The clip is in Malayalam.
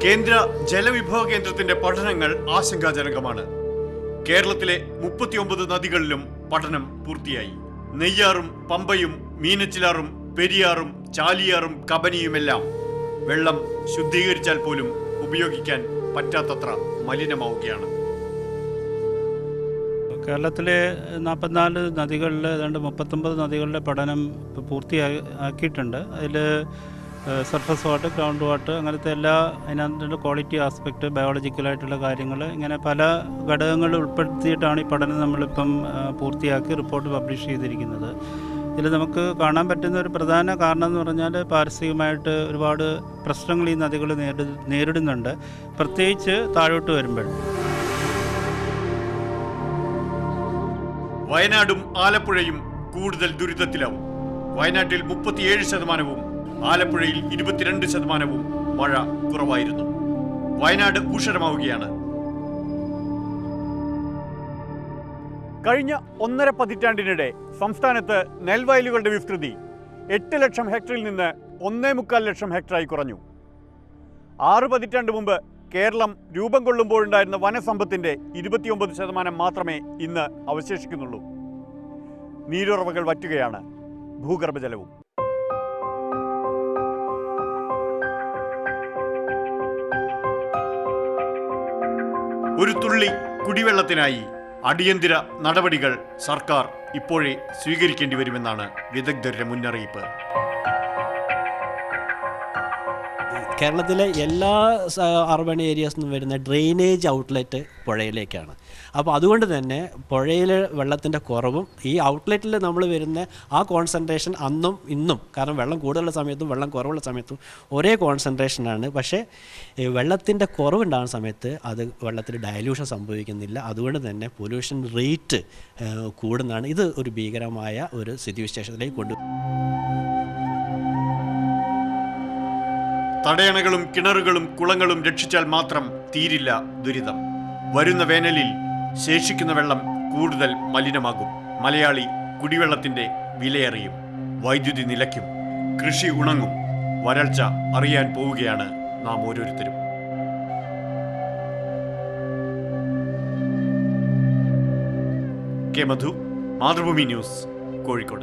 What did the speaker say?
കേന്ദ്ര ജലവിഭവ കേന്ദ്രത്തിന്റെ പഠനങ്ങൾ ആശങ്കാജനകമാണ്. കേരളത്തിലെ 39 നദികളിലും പഠനം പൂർത്തിയായി. നെയ്യാറും പമ്പയും മീനച്ചിലാറും പെരിയാറും ചാലിയാറും കബനിയുമെല്ലാം വെള്ളം ശുദ്ധീകരിച്ചാൽ പോലും ഉപയോഗിക്കാൻ പറ്റാത്തത്ര മലിനമാവുകയാണ്. കേരളത്തിലെ 44 നദികളിൽ ഏതാണ്ട് 39 നദികളുടെ പഠനം പൂർത്തിയാക്കിയിട്ടുണ്ട്. അതിൽ സർഫസ് വാട്ടർ, ഗ്രൗണ്ട് വാട്ടർ, അങ്ങനത്തെ എല്ലാ അതിനകത്തുള്ള ക്വാളിറ്റി ആസ്പെക്റ്റ്, ബയോളജിക്കലായിട്ടുള്ള കാര്യങ്ങൾ, ഇങ്ങനെ പല ഘടകങ്ങൾ ഉൾപ്പെടുത്തിയിട്ടാണ് ഈ പഠനം നമ്മളിപ്പം പൂർത്തിയാക്കി റിപ്പോർട്ട് പബ്ലിഷ് ചെയ്തിരിക്കുന്നത്. ഇതിൽ നമുക്ക് കാണാൻ പറ്റുന്ന ഒരു പ്രധാന കാരണം എന്ന് പറഞ്ഞാൽ പാരിസ്ഥിതികമായിട്ട് ഒരുപാട് പ്രശ്നങ്ങൾ ഈ നദികൾ നേരിടുന്നുണ്ട്, പ്രത്യേകിച്ച് താഴോട്ട് വരുമ്പോൾ. വയനാടും ആലപ്പുഴയും കൂടുതൽ ദുരിതത്തിലാവും. വയനാട്ടിൽ 37%, ആലപ്പുഴയിൽ 22% മഴ കുറവായിരുന്നു. വയനാട് ഊഷരമാവുകയാണ്. കഴിഞ്ഞ 1.5 പതിറ്റാണ്ടിനിടെ സംസ്ഥാനത്ത് നെൽവയലുകളുടെ വിസ്തൃതി 8 ലക്ഷം ഹെക്ടറിൽ നിന്ന് 1.25 ലക്ഷം ഹെക്ടറായി കുറഞ്ഞു. 6 പതിറ്റാണ്ട് മുമ്പ് കേരളം രൂപം കൊള്ളുമ്പോഴുണ്ടായിരുന്ന വനസമ്പത്തിന്റെ 29% മാത്രമേ ഇന്ന് അവശേഷിക്കുന്നുള്ളൂ. നീരുറവകൾ വറ്റുകയാണ്, ഭൂഗർഭജലവും. ഒരു തുള്ളി കുടിവെള്ളത്തിനായി അടിയന്തര നടപടികൾ സർക്കാർ ഇപ്പോഴേ സ്വീകരിക്കേണ്ടി വരുമെന്നാണ് വിദഗ്ധരുടെ മുന്നറിയിപ്പ്. കേരളത്തിലെ എല്ലാ അർബൻ ഏരിയാസിൽ നിന്നും വരുന്ന ഡ്രെയിനേജ് ഔട്ട്ലെറ്റ് പുഴയിലേക്കാണ്. അപ്പോൾ അതുകൊണ്ട് തന്നെ പുഴയിലെ വെള്ളത്തിൻ്റെ കുറവും ഈ ഔട്ട്ലെറ്റിൽ നമ്മൾ വരുന്ന ആ കോൺസെൻട്രേഷൻ അന്നും ഇന്നും, കാരണം വെള്ളം കൂടുതലുള്ള സമയത്തും വെള്ളം കുറവുള്ള സമയത്തും ഒരേ കോൺസെൻട്രേഷനാണ്. പക്ഷേ വെള്ളത്തിൻ്റെ കുറവുണ്ടാകുന്ന സമയത്ത് അത് വെള്ളത്തിൽ ഡയലൂഷൻ സംഭവിക്കുന്നില്ല. അതുകൊണ്ട് തന്നെ പൊല്യൂഷൻ റേറ്റ് കൂടുന്നതാണ്. ഇത് ഒരു ഭീകരമായ ഒരു സ്ഥിതിവിശേഷത്തിലേക്ക് തടയണകളും കിണറുകളും കുളങ്ങളും രക്ഷിച്ചാൽ മാത്രം തീരില്ല ദുരിതം. വരുന്ന വേനലിൽ ശേഷിക്കുന്ന വെള്ളം കൂടുതൽ മലിനമാകും. മലയാളി കുടിവെള്ളത്തിന്റെ വിലയറിയും. വൈദ്യുതി നിലയ്ക്കും. കൃഷി ഉണങ്ങും. വരൾച്ച അറിയാൻ പോവുകയാണ് നാം ഓരോരുത്തരും. കെ മധു, മാതൃഭൂമി ന്യൂസ്, കോഴിക്കോട്.